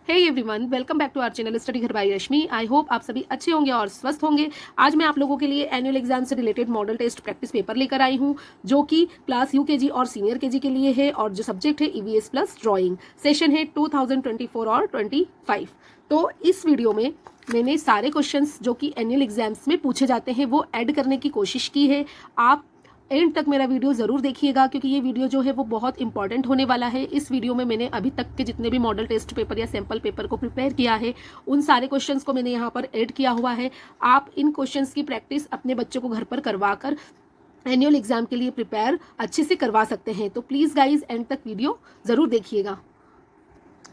Hey everyone, welcome back to our channel study Ghar by Rashmi. I hope आप सभी अच्छे होंगे और स्वस्थ होंगे। आज मैं आप लोगों के लिए एनुअल एग्जाम से related model test practice paper लेकर आई हूं, जो कि क्लास यूकेजी और सीनियर केजी के लिए है और जो सब्जेक्ट है ईवीएस प्लस ड्राइंग। सेशन है 2024 और 25। तो इस वीडियो में मैंने सारे क्वेश्चंस जो कि एनुअल एग्जाम्स में पूछे जाते हैं वो ऐड करने की कोशिश की है। आप एंड तक मेरा वीडियो ज़रूर देखिएगा, क्योंकि ये वीडियो जो है वो बहुत इंपॉर्टेंट होने वाला है। इस वीडियो में मैंने अभी तक के जितने भी मॉडल टेस्ट पेपर या सैम्पल पेपर को प्रिपेयर किया है उन सारे क्वेश्चंस को मैंने यहाँ पर ऐड किया हुआ है। आप इन क्वेश्चंस की प्रैक्टिस अपने बच्चों को घर पर करवा कर एनुअल एग्जाम के लिए प्रिपेयर अच्छे से करवा सकते हैं। तो प्लीज़ गाइज एंड तक वीडियो ज़रूर देखिएगा।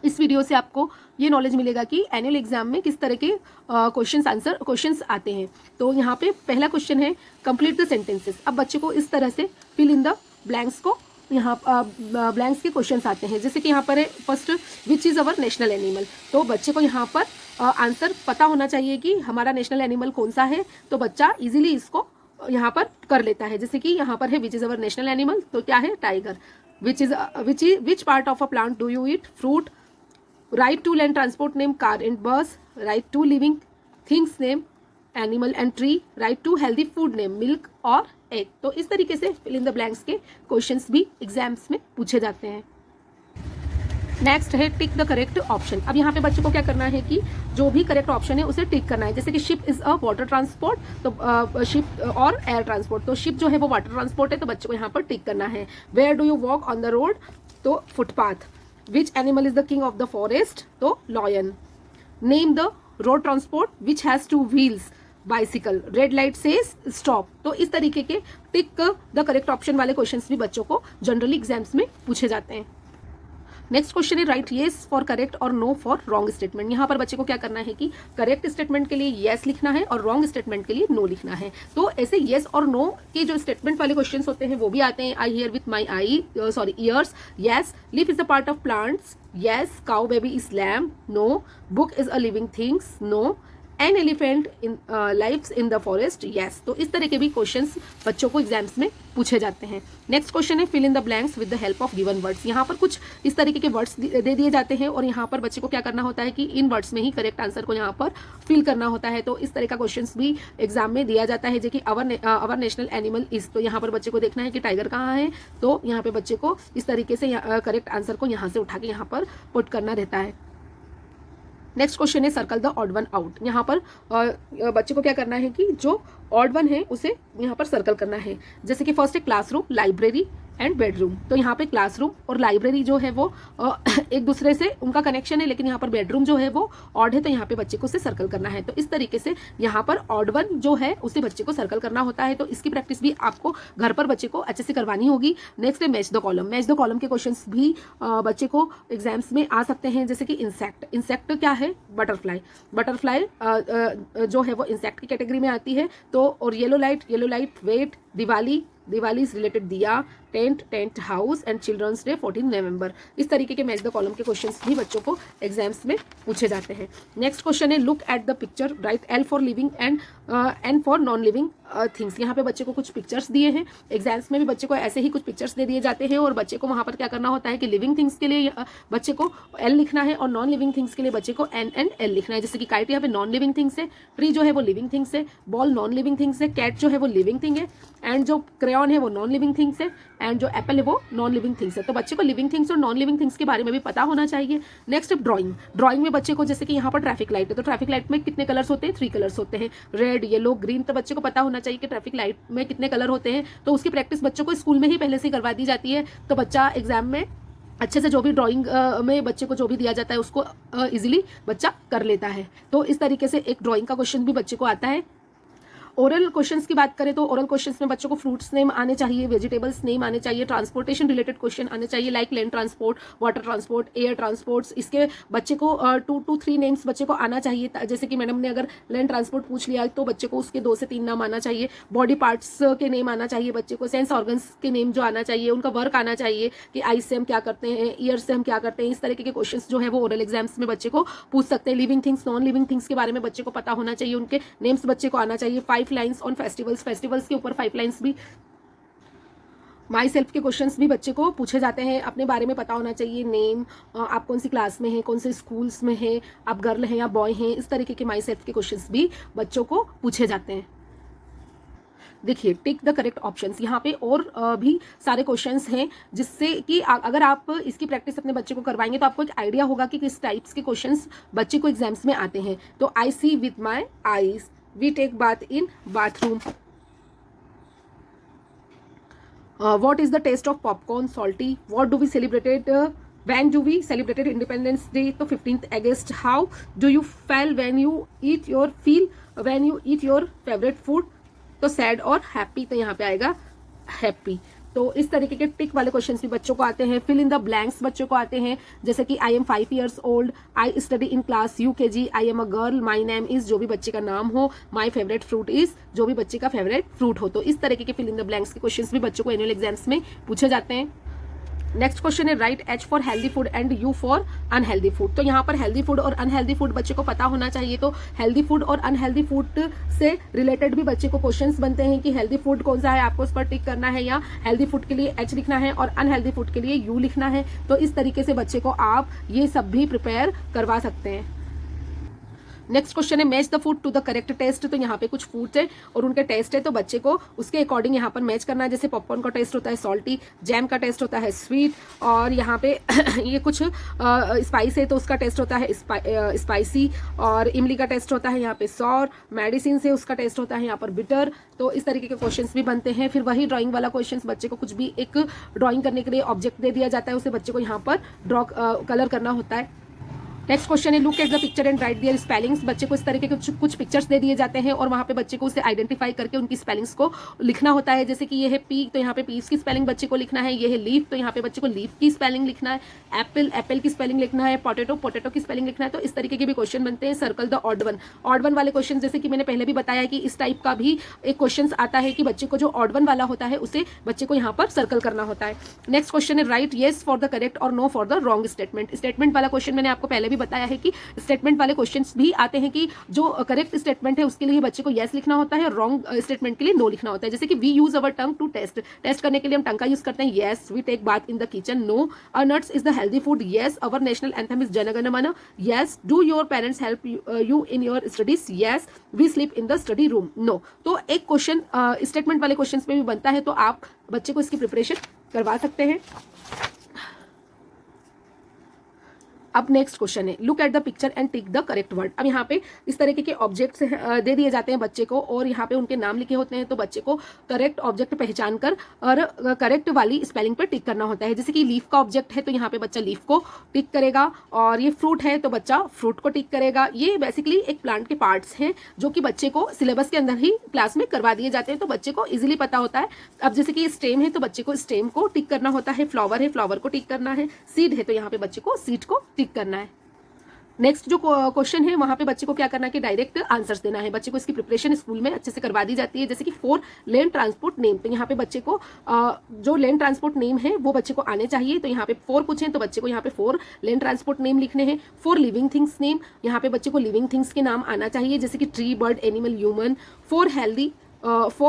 इस वीडियो से आपको ये नॉलेज मिलेगा कि एनुअल एग्जाम में किस तरह के क्वेश्चंस आते हैं। तो यहाँ पे पहला क्वेश्चन है कंप्लीट द सेंटेंसेस। अब बच्चे को इस तरह से फिल इन द ब्लैंक्स को यहाँ ब्लैंक्स के क्वेश्चंस आते हैं। जैसे कि यहाँ पर है first, which is our national animal. तो बच्चे को यहाँ पर आंसर पता होना चाहिए कि हमारा नेशनल एनिमल कौन सा है। तो बच्चा इजीली इसको यहाँ पर कर लेता है। जैसे कि यहाँ पर है which is our national animal, तो क्या है tiger. Which part of a plant do you eat, fruit. Right to land transport name car and bus. Right to living things name animal and tree. Right to healthy food name milk और egg। तो इस तरीके से fill in the blanks के questions भी exams में पूछे जाते हैं। नेक्स्ट है टिक द करेक्ट ऑप्शन। अब यहाँ पे बच्चे को क्या करना है कि जो भी करेक्ट ऑप्शन है उसे टिक करना है। जैसे कि ship is a water transport, तो शिप और एयर ट्रांसपोर्ट, तो शिप जो है वो वाटर ट्रांसपोर्ट है, तो बच्चे को यहाँ पर टिक करना है। Where do you walk on the road, तो footpath. Which animal is the king of the forest? तो lion. Name the road transport which has two wheels. Bicycle. Red light says stop. तो इस तरीके के tick the correct option वाले questions भी बच्चों को जनरली एग्जाम्स में पूछे जाते हैं। नेक्स्ट क्वेश्चन है राइट येस फॉर करेक्ट और नो फॉर रॉन्ग स्टेटमेंट। यहाँ पर बच्चे को क्या करना है कि करेक्ट स्टेटमेंट के लिए येस लिखना है और रॉन्ग स्टेटमेंट के लिए नो लिखना है। तो ऐसे येस और नो के जो स्टेटमेंट वाले क्वेश्चंस होते हैं वो भी आते हैं। I hear with my ears, yes. Leaf is the part of plants, yes. Cow baby is lamb, no. Book is a living things, no. An elephant in lives in the forest, yes. तो इस तरह के भी questions बच्चों को exams में पूछे जाते हैं। नेक्स्ट क्वेश्चन है fill in the blanks with the help of given words. यहाँ पर कुछ इस तरीके के वर्ड्स दे दिए जाते हैं और यहाँ पर बच्चे को क्या करना होता है कि इन वर्ड्स में ही करेक्ट आंसर को यहाँ पर फिल करना होता है। तो इस तरह का क्वेश्चन भी एग्जाम में दिया जाता है, जो कि अवर नेशनल एनिमल इज। तो यहाँ पर बच्चे को देखना है कि टाइगर कहाँ है, तो यहाँ पे बच्चे को इस तरीके से करेक्ट आंसर को यहाँ से उठा के यहाँ पर पुट करना रहता है। नेक्स्ट क्वेश्चन है circle the odd one out. यहाँ पर बच्चे को क्या करना है कि जो ऑड वन है उसे यहाँ पर सर्कल करना है। जैसे कि फर्स्ट है क्लासरूम, लाइब्रेरी एंड बेडरूम। तो यहाँ पे क्लासरूम और लाइब्रेरी जो है वो एक दूसरे से उनका कनेक्शन है, लेकिन यहाँ पर बेडरूम जो है वो ऑड है, तो यहाँ पे बच्चे को उसे सर्कल करना है। तो इस तरीके से यहाँ पर ऑड वन जो है उसे बच्चे को सर्कल करना होता है। तो इसकी प्रैक्टिस भी आपको घर पर बच्चे को अच्छे से करवानी होगी। नेक्स्ट है match the column. Match the column के क्वेश्चंस भी बच्चे को एग्जाम्स में आ सकते हैं। जैसे कि इंसेक्ट, इंसेक्ट क्या है, बटरफ्लाई। बटरफ्लाई जो है वो इंसेक्ट की कैटेगरी में आती है। तो और yellow light wait, Diwali is related diya, tent house and children's day 14 November. इस तरीके के मैच द कॉलम के क्वेश्चंस भी बच्चों को एग्जाम्स में पूछे जाते हैं। नेक्स्ट क्वेश्चन है look at the picture, write L for living and N for non living things. यहाँ पे बच्चे को कुछ पिक्चर्स दिए हैं। एग्जाम्स में भी बच्चे को ऐसे ही कुछ पिक्चर्स दे दिए जाते हैं और बच्चे को वहाँ पर क्या करना होता है कि लिविंग थिंग्स के लिए बच्चे को एल लिखना है और नॉन लिविंग थिंग्स के लिए बच्चे को एन एंड एल लिखना है। जैसे कि काइट यहाँ पे नॉन लिविंग थिंग्स है, ट्री जो है वो लिविंग थिंग्स है, बॉल नॉन लिविंग थिंग्स है, कैट जो है वो लिविंग थिंग है, एंड जो क्रेयॉन है वो नॉन लिविंग थिंग्स है, एंड जो एप्पल है वो नॉन लिविंग थिंग्स है। तो बच्चे को लिविंग थिंग्स और नॉन लिविंग थिंग्स के बारे में भी पता होना चाहिए। Next drawing. ड्राइंग में बच्चे को जैसे कि यहाँ पर ट्रैफिक लाइट है, तो ट्रैफिक लाइट में कितने कलर्स होते हैं, 3 कलर्स होते हैं, रेड येलो ग्रीन। तो बच्चे को पता होना चाहिए कि ट्रैफिक लाइट में कितने कलर होते हैं। तो उसकी प्रैक्टिस बच्चों को स्कूल में ही पहले से करवा दी जाती है। तो बच्चा एग्जाम में अच्छे से जो भी ड्राइंग में बच्चे को जो भी दिया जाता है उसको इजीली बच्चा कर लेता है। तो इस तरीके से एक ड्राइंग का क्वेश्चन भी बच्चे को आता है। ओरल क्वेश्चंस की बात करें तो ओरल क्वेश्चंस में बच्चों को फ्रूट्स नेम आने चाहिए, वेजिटेबल्स नेम आने चाहिए, ट्रांसपोर्टेशन रिलेटेड क्वेश्चन आने चाहिए, like land transport, water transport, air transports. इसके बच्चे को 2 to 3 नेम्स बच्चे को आना चाहिए। जैसे कि मैडम ने अगर लैंड ट्रांसपोर्ट पूछ लिया तो बच्चे को उसके 2 से 3 नाम आना चाहिए। बॉडी पार्ट्स के नेम आना चाहिए बच्चे को, सेंस ऑर्गन्स के नेम जो आना चाहिए, उनका वर्क आना चाहिए कि आईज से हम क्या करते हैं, ईयर से हम क्या करते हैं। इस तरीके के क्वेश्चन जो है वो ओरल एग्जाम्स में बच्चे को पूछ सकते हैं। Living things non living things के बारे में बच्चे को पता होना चाहिए, उनके नेम्स बच्चे को आना चाहिए। 5 लाइन्स ऑन फेस्टिवल्स के ऊपर 5 लाइन्स भी माई सेल्फ के क्वेश्चंस भी बच्चे को पूछे जाते हैं, अपने बारे में पता होना चाहिए, नेम, आप कौन सी क्लास में हैं, कौन से स्कूल्स में हैं, आप गर्ल हैं या बॉय हैं, इस तरीके के माई सेल्फ के क्वेश्चंस भी बच्चों को पूछे जाते हैं। देखिए, टिक द करेक्ट ऑप्शंस, यहाँ पे और भी सारे क्वेश्चंस हैं जिससे कि अगर आप इसकी प्रैक्टिस अपने बच्चे को करवाएंगे तो आपको एक आइडिया होगा कि किस टाइप्स के क्वेश्चंस बच्चे को एग्जाम्स में आते हैं। तो I see with my eyes, we take bath in bathroom, what is the taste of popcorn, salty, what do we celebrated, when do we celebrated Independence Day, तो 15th August, how do you feel when you eat your favorite food, तो sad और happy, तो यहाँ पे आएगा happy. तो इस तरीके के टिक वाले क्वेश्चंस भी बच्चों को आते हैं। फिल इन द ब्लैंक्स बच्चों को आते हैं, जैसे कि I am 5 years old, I study in class UKG, I am a girl, my name is, जो भी बच्चे का नाम हो, माई फेवरेट फ्रूट इज, जो भी बच्चे का फेवरेट फ्रूट हो। तो इस तरीके के फिल इन द ब्लैंक्स के क्वेश्चंस भी बच्चों को एनुअल एग्जाम्स में पूछे जाते हैं। नेक्स्ट क्वेश्चन है right H for healthy food and U for unhealthy food. तो यहाँ पर हेल्दी फूड और अनहेल्दी फूड बच्चे को पता होना चाहिए। तो हेल्दी फूड और अनहेल्दी फूड से रिलेटेड भी बच्चे को क्वेश्चंस बनते हैं कि हेल्दी फूड कौन सा है, आपको उस पर टिक करना है, या हेल्दी फूड के लिए H लिखना है और अनहेल्दी फूड के लिए U लिखना है। तो इस तरीके से बच्चे को आप ये सब भी प्रिपेयर करवा सकते हैं। नेक्स्ट क्वेश्चन है match the food to the correct taste. तो यहाँ पे कुछ फूड्स है और उनके टेस्ट है, तो बच्चे को उसके अकॉर्डिंग यहाँ पर मैच करना है। जैसे पॉपकॉर्न का टेस्ट होता है सॉल्टी, जैम का टेस्ट होता है स्वीट, और यहाँ पे ये कुछ स्पाइस है तो उसका टेस्ट होता है स्पाइसी, और इमली का टेस्ट होता है यहाँ पे सॉर, मेडिसिन से उसका टेस्ट होता है यहाँ पर बिटर। तो इस तरीके के क्वेश्चंस भी बनते हैं। फिर वही ड्राइंग वाला क्वेश्चन, बच्चे को कुछ भी एक ड्राइंग करने के लिए ऑब्जेक्ट दे दिया जाता है, उसे बच्चे को यहाँ पर ड्रॉ कलर करना होता है। नेक्स्ट क्वेश्चन है look at the picture and write their spellings. बच्चे को इस तरीके के कुछ पिक्चर्स दे दिए जाते हैं और वहाँ पे बच्चे को उसे आइडेंटिफाई करके उनकी स्पेलिंग्स को लिखना होता है। जैसे कि ये है पी, तो यहाँ पे पीस की स्पेलिंग बच्चे को लिखना है। ये है लीफ, तो यहाँ पे बच्चे को लीफ की स्पेलिंग लिखना है। एप्पल, एप्पल की स्पेलिंग लिखना है। पोटैटो, पोटैटो की स्पेलिंग लिखना है। तो इस तरीके के भी क्वेश्चन बनते हैं। Circle the odd one, odd one वाले क्वेश्चन जैसे कि मैंने पहले भी बताया कि इस टाइप का भी एक क्वेश्चन आता है कि बच्चे को जो ऑड वन वाला होता है उसे बच्चे को यहाँ पर सर्कल करना होता है। नेक्स्ट क्वेश्चन है write yes for the correct और no for the wrong statement. Statement वाला क्वेश्चन मैंने आपको पहले भी बताया है कि स्टेटमेंट वाले क्वेश्चंस भी आते हैं कि जो करेक्ट स्टेटमेंट है उसके लिए बच्चे को यस लिखना होता है और रॉन्ग स्टेटमेंट के लिए नो लिखना होता है। जैसे कि we use our tongue to taste, taste करने के लिए हम टंग का यूज करते हैं। Yes, we take bath in the kitchen. No, our nuts is the healthy food. Yes, our national anthem is Jana Gana Mana. Yes, do your parents help you in your studies. Yes, we sleep in the study room. No. तो एक question statement वाले question में भी बनता है, तो आप बच्चे को इसकी प्रिपरेशन करवा सकते हैं। अब नेक्स्ट क्वेश्चन है look at the picture and tick the correct word. अब यहाँ पे इस तरीके के ऑब्जेक्ट्स दे दिए जाते हैं बच्चे को और यहाँ पे उनके नाम लिखे होते हैं, तो बच्चे को करेक्ट ऑब्जेक्ट पहचान कर और करेक्ट वाली स्पेलिंग पे टिक करना होता है। जैसे कि लीफ का ऑब्जेक्ट है तो यहाँ पे बच्चा लीफ को टिक करेगा, और ये फ्रूट है तो बच्चा फ्रूट को टिक करेगा। ये बेसिकली एक प्लांट के पार्ट्स हैं जो कि बच्चे को सिलेबस के अंदर ही क्लास में करवा दिए जाते हैं, तो बच्चे को इजिली पता होता है। अब जैसे कि स्टेम है तो बच्चे को स्टेम को टिक करना होता है, फ्लावर है फ्लावर को टिक करना है, सीड है तो यहाँ पे बच्चे को सीड को टिक करना है। नेक्स्ट जो क्वेश्चन है वहां पे बच्चे को क्या करना है कि डायरेक्ट आंसर्स देना है। बच्चे को इसकी प्रिपरेशन स्कूल में अच्छे से करवा दी जाती है। जैसे कि 4 लेन ट्रांसपोर्ट नेम, तो यहाँ पे बच्चे को जो लेन ट्रांसपोर्ट नेम है वो बच्चे को आने चाहिए। तो यहाँ पे 4 पूछे तो बच्चे को यहाँ पे 4 लेन ट्रांसपोर्ट नेम लिखने हैं। 4 लिविंग थिंग्स नेम, यहाँ पे बच्चे को लिविंग थिंग्स के नाम आना चाहिए, जैसे कि tree, bird, animal, human. 4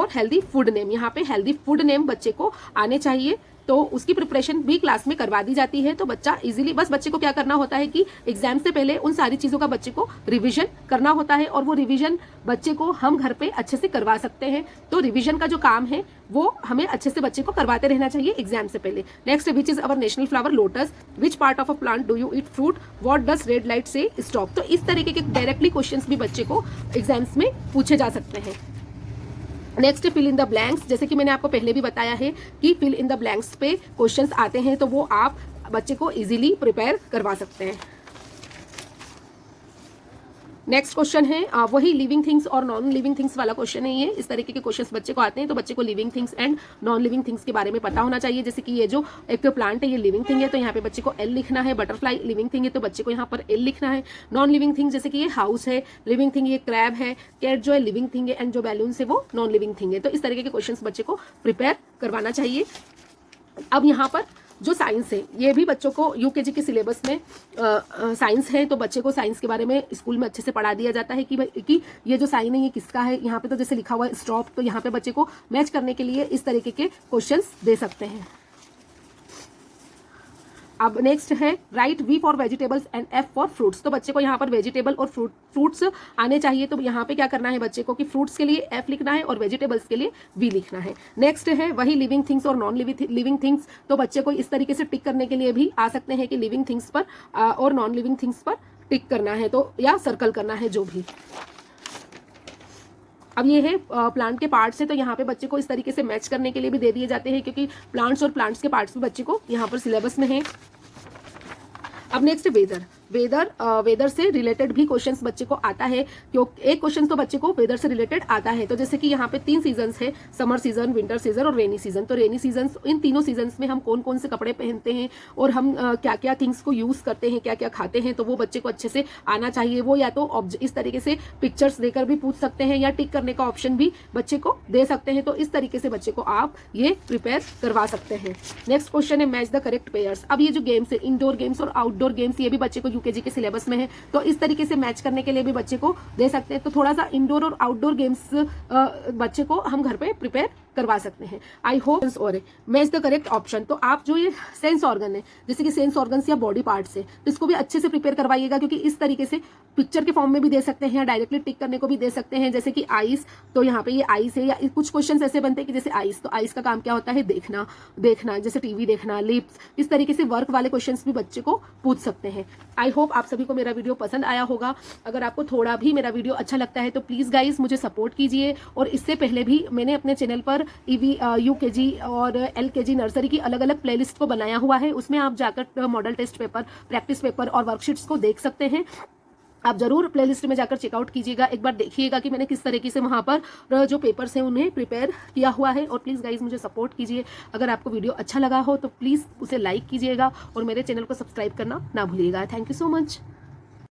healthy food name, यहाँ पे हेल्दी फूड नेम बच्चे को आने चाहिए। तो उसकी प्रिपरेशन भी क्लास में करवा दी जाती है। तो बच्चा इजीली, बस बच्चे को क्या करना होता है कि एग्जाम से पहले उन सारी चीज़ों का बच्चे को रिवीजन करना होता है, और वो रिवीजन बच्चे को हम घर पे अच्छे से करवा सकते हैं। तो रिवीजन का जो काम है वो हमें अच्छे से बच्चे को करवाते रहना चाहिए एग्जाम से पहले। Next, which is our national flower lotus, which part of a plant do you eat fruit, what does red light से स्टॉप। तो इस तरीके के डायरेक्टली क्वेश्चंस भी बच्चे को एग्जाम्स में पूछे जा सकते हैं। Next, fill in the blanks. जैसे कि मैंने आपको पहले भी बताया है कि फिल इन द ब्लैंक्स पे क्वेश्चंस आते हैं, तो वो आप बच्चे को इजीली प्रिपेयर करवा सकते हैं। नेक्स्ट क्वेश्चन है वही लिविंग थिंग्स और नॉन लिविंग थिंग्स वाला क्वेश्चन है। ये इस तरीके के क्वेश्चंस बच्चे को आते हैं, तो बच्चे को living things and non living things के बारे में पता होना चाहिए। जैसे कि ये जो एक प्लांट है ये लिविंग थिंग है, तो यहाँ पे बच्चे को एल लिखना है। बटरफ्लाई लिविंग थिंग है तो बच्चे को यहाँ पर एल लिखना है। नॉन लिविंग थिंग जैसे कि ये हाउस है लिविंग थिंग, ये क्रैब है, कैट जो है लिविंग थिंग है, एंड जो बैलून्स है वो नॉन लिविंग थिंग है। तो इस तरीके के क्वेश्चन बच्चे को प्रिपेयर करवाना चाहिए। अब यहाँ पर जो साइंस है ये भी बच्चों को यूकेजी के सिलेबस में साइंस है, तो बच्चे को साइंस के बारे में स्कूल में अच्छे से पढ़ा दिया जाता है कि ये जो साइन है ये किसका है। यहाँ पे तो जैसे लिखा हुआ है स्टॉप, तो यहाँ पे बच्चे को मैच करने के लिए इस तरीके के क्वेश्चंस दे सकते हैं। अब नेक्स्ट है write V for vegetables and F for fruits. तो बच्चे को यहाँ पर वेजिटेबल और फ्रूट्स आने चाहिए, तो यहाँ पे क्या करना है बच्चे को कि फ्रूट्स के लिए एफ लिखना है और वेजिटेबल्स के लिए वी लिखना है। नेक्स्ट है वही लिविंग थिंग्स और नॉन लिविंग थिंग्स। तो बच्चे को इस तरीके से टिक करने के लिए भी आ सकते हैं कि लिविंग थिंग्स पर और नॉन लिविंग थिंग्स पर टिक करना है, तो या सर्कल करना है जो भी। अब ये है प्लांट के पार्ट्स है, तो यहाँ पे बच्चे को इस तरीके से मैच करने के लिए भी दे दिए जाते हैं, क्योंकि प्लांट्स और प्लांट्स के पार्ट्स भी बच्चे को यहाँ पर सिलेबस में है। अब नेक्स्ट वेदर से रिलेटेड भी क्वेश्चंस बच्चे को आता है, क्योंकि एक क्वेश्चन तो बच्चे को वेदर से रिलेटेड आता है। तो जैसे कि यहाँ पे 3 सीजन्स है, समर सीजन, विंटर सीजन और रेनी सीजन। तो रेनी सीजन, इन तीनों सीजन्स में हम कौन कौन से कपड़े पहनते हैं और हम क्या क्या थिंग्स को यूज करते हैं, क्या क्या खाते हैं, तो वो बच्चे को अच्छे से आना चाहिए। वो या तो इस तरीके से पिक्चर्स देकर भी पूछ सकते हैं या टिक करने का ऑप्शन भी बच्चे को दे सकते हैं। तो इस तरीके से बच्चे को आप ये प्रिपेयर करवा सकते हैं। नेक्स्ट क्वेश्चन है मैच द करेक्ट पेयर्स। अब ये जो गेम्स है, इंडोर गेम्स और आउटडोर गेम्स, ये भी बच्चे को यूकेजी के सिलेबस में है, तो इस तरीके से मैच करने के लिए भी बच्चे को दे सकते हैं। तो थोड़ा सा इंडोर और आउटडोर गेम्स बच्चे को हम घर पे प्रिपेयर करवा सकते हैं। आई होप और मैच द करेक्ट ऑप्शन। तो आप जो ये सेंस ऑर्गन है, जैसे कि सेंस ऑर्गन्स या बॉडी पार्ट्स है, तो इसको भी अच्छे से प्रिपेयर करवाइएगा, क्योंकि इस तरीके से पिक्चर के फॉर्म में भी दे सकते हैं या डायरेक्टली टिक करने को भी दे सकते हैं। जैसे कि आइस, तो यहाँ पे ये आइस है, या कुछ क्वेश्चन ऐसे बनते हैं कि जैसे आइस, तो आइस का काम क्या होता है, देखना, जैसे टीवी देखना, लिप्स, इस तरीके से वर्क वाले क्वेश्चंस भी बच्चे को पूछ सकते हैं। आई होप आप सभी को मेरा वीडियो पसंद आया होगा। अगर आपको थोड़ा भी मेरा वीडियो अच्छा लगता है तो प्लीज़ गाइज मुझे सपोर्ट कीजिए। और इससे पहले भी मैंने अपने चैनल पर यूकेजी और एलकेजी नर्सरी की अलग अलग प्लेलिस्ट को बनाया हुआ है, उसमें आप जाकर model test paper, practice paper और वर्कशीट्स को देख सकते हैं। आप जरूर प्लेलिस्ट में जाकर चेकआउट कीजिएगा, एक बार देखिएगा कि मैंने किस तरीके से वहाँ पर जो पेपर्स हैं उन्हें प्रिपेयर किया हुआ है। और प्लीज़ गाइज मुझे सपोर्ट कीजिए। अगर आपको वीडियो अच्छा लगा हो तो प्लीज़ उसे लाइक कीजिएगा और मेरे चैनल को सब्सक्राइब करना ना भूलिएगा। Thank you so much.